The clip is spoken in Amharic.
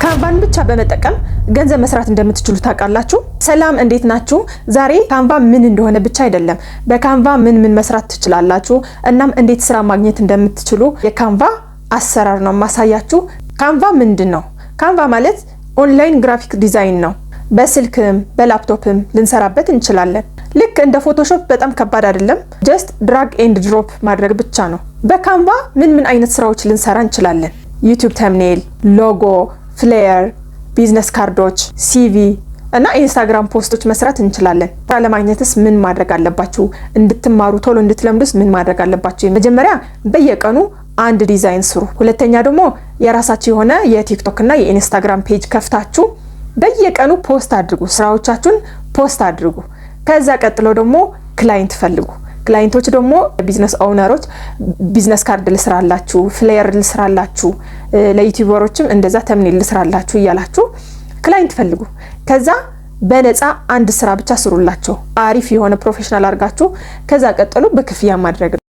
ካንቫን ብቻ በመጠቀም ገንዘብ መስራት እንደምትችሉ ታውቃላችሁ? ሰላም እንዴት ናችሁ? ዛሬ ካንቫ ምን እንደሆነ ብቻ አይደለም በካንቫ ምን መስራት ትችላላችሁ እናም እንዴት ስራ ማግኘት እንደምትችሉ የካንቫ አሰራር ነው ማሳያችሁ። ካንቫ ምንድነው? ካንቫ ማለት ኦንላይን ግራፊክ ዲዛይን ነው። በስልክም በላፕቶፕም ልንሰራበት እንችላለን። ልክ እንደ ፎቶሾፕ በጣም ከባድ አይደለም። ጀስት ድራግ ኤንድ ድሮፕ ማድረግ ብቻ ነው። በካንቫ ምን አይነት ስራዎች ልንሰራ እንችላለን? ዩቲዩብ ተምኔል፣ ሎጎ፣ ፍሌየር፣ ቢዝነስ ካርዶች፣ ሲቪ እና ኢንስታግራም ፖስቶች መስራት እንችላለን። ስራ ለማግኘትስ ምን ማድረግ አለባችሁ? እንድትማሩ ቶሎ እንድትለምዱስ ምን ማድረግ አለባችሁ? መጀመሪያ በየቀኑ አንድ ዲዛይን ስሩ። ሁለተኛ ደግሞ የራሳችሁ የሆነ የቲክቶክ እና የኢንስታግራም ፔጅ ከፍታችሁ በየቀኑ ፖስት አድርጉ። ስራዎቻችሁን ፖስት አድርጉ። ከዛ ቀጥሎ ደግሞ ክላይንት ፈልጉ። ክላይንቶች ደግሞ ቢዝነስ ኦውነሮች ቢዝነስ ካርድ ልስራላችሁ፣ ፍሌየር ልስራላችሁ፣ ለዩቲዩበሮችም እንደዛ ተምኔል ልስራላችሁ እያላችሁ ክላይንት ፈልጉ። ከዛ በነፃ አንድ ስራ ብቻ ስሩላችሁ። አሪፍ የሆነ ፕሮፌሽናል አድርጋችሁ ከዛ ቀጥሎ በክፍያ ማድረግ